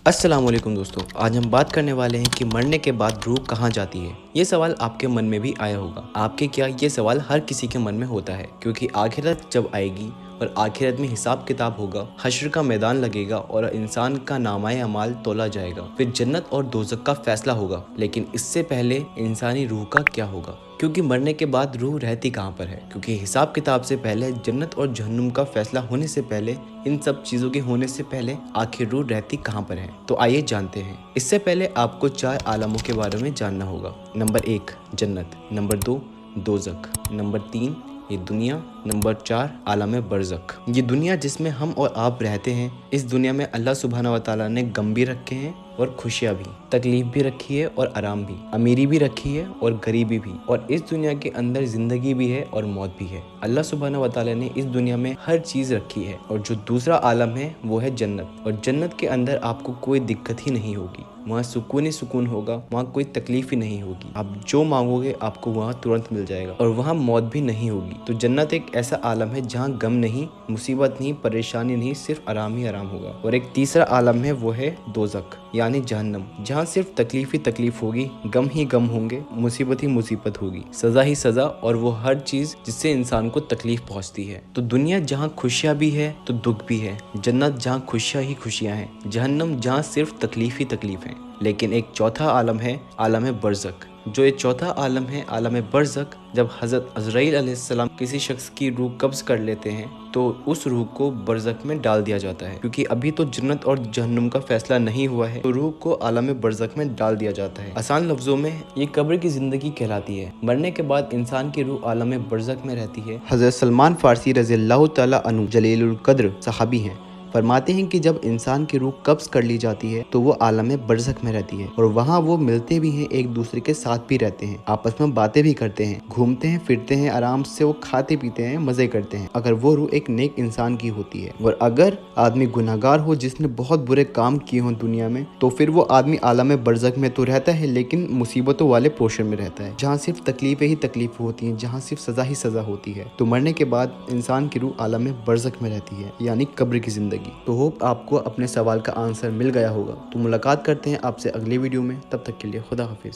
अस्सलाम वालेकुम दोस्तों, आज हम बात करने वाले हैं कि मरने के बाद रूह कहाँ जाती है। ये सवाल आपके मन में भी आया होगा। आपके क्या, ये सवाल हर किसी के मन में होता है, क्योंकि आखिरत जब आएगी और आखिरत में हिसाब किताब होगा, हश्र का मैदान लगेगा और इंसान का नामाए अमाल तोला जाएगा, फिर जन्नत और दोज़ख का फैसला होगा। लेकिन इससे पहले इंसानी रूह का क्या होगा, क्योंकि मरने के बाद रूह रहती कहाँ पर है। क्योंकि हिसाब किताब से पहले, जन्नत और जहन्नुम का फैसला होने से पहले, इन सब चीज़ों के होने से पहले आखिर रूह रहती कहाँ पर है। तो आइए जानते हैं। इससे पहले आपको 4 आलमों के बारे में जानना होगा। नंबर 1 जन्नत, नंबर 2 दोज़ख, नंबर 3 ये दुनिया, नंबर 4 आलम बरज़ख। ये दुनिया जिसमें हम और आप रहते हैं, इस दुनिया में अल्लाह सुब्हाना व तआला ने गम भी रखे हैं और खुशियाँ भी, तकलीफ भी रखी है और आराम भी, अमीरी भी रखी है और गरीबी भी, और इस दुनिया के अंदर ज़िंदगी भी है और मौत भी है। अल्लाह सुब्हाना व तआला ने इस दुनिया में हर चीज़ रखी है। और जो दूसरा आलम है वो है जन्नत, और जन्नत के अंदर आपको कोई दिक्कत ही नहीं होगी। वहाँ सुकून ही सुकून होगा, वहाँ कोई तकलीफ ही नहीं होगी। आप जो मांगोगे आपको वहाँ तुरंत मिल जाएगा, और वहाँ मौत भी नहीं होगी। तो जन्नत एक ऐसा आलम है जहाँ गम नहीं, मुसीबत नहीं, परेशानी नहीं, सिर्फ आराम ही आराम होगा। और एक तीसरा आलम है वो है दोज़ख यानी जहन्नम, जहाँ सिर्फ तकलीफ ही तकलीफ होगी, गम ही गम होंगे, मुसीबत ही मुसीबत होगी, सज़ा ही सज़ा, और वो हर चीज़ जिससे इंसान को तकलीफ पहुँचती है। तो दुनिया जहाँ खुशियाँ भी है तो दुख भी है, जन्नत जहाँ खुशियाँ ही खुशियाँ हैं, जहन्नम जहाँ सिर्फ तकलीफ ही तकलीफ है। लेकिन एक चौथा आलम है आलम बरज़ख। जो ये चौथा आलम है आलम बरज़ख, जब हज़रत अज़राइल अलैहिस्सलाम किसी शख्स की रूह कब्ज़ कर लेते हैं तो उस रूह को बरज़ख में डाल दिया जाता है। क्योंकि अभी तो जन्नत और जहन्नुम का फैसला नहीं हुआ है, तो रूह को आलम बरज़ख में डाल दिया जाता है। आसान लफ्ज़ों में ये कब्र की ज़िंदगी कहलाती है। मरने के बाद इंसान की रूह आलम बरज़ख में रहती है। हज़रत सलमान फ़ारसी रज़ियल्लाहु तआला अन्हु जलीलुल क़द्र सहाबी हैं, फरमाते हैं कि जब इंसान की रूह कब्ज़ कर ली जाती है तो वो आलम बरज़ख में रहती है, और वहाँ वो मिलते भी हैं, एक दूसरे के साथ भी रहते हैं, आपस में बातें भी करते हैं, घूमते हैं फिरते हैं, आराम से वो खाते पीते हैं, मज़े करते हैं, अगर वो रूह एक नेक इंसान की होती है। और अगर आदमी गुनहगार हो, जिसने बहुत बुरे काम किए हों दुनिया में, तो फिर वो आदमी आलम बरज़ख में तो रहता है, लेकिन मुसीबतों वाले पोर्शन में रहता है, जहाँ सिर्फ तकलीफ़ें ही तकलीफ होती हैं, जहाँ सिर्फ सज़ा ही सज़ा होती है। तो मरने के बाद इंसान की रूह आलम बरज़ख में रहती है, यानी कब्र की ज़िंदगी। तो होप आपको अपने सवाल का आंसर मिल गया होगा। तो मुलाकात करते हैं आपसे अगली वीडियो में, तब तक के लिए खुदा हाफिज़।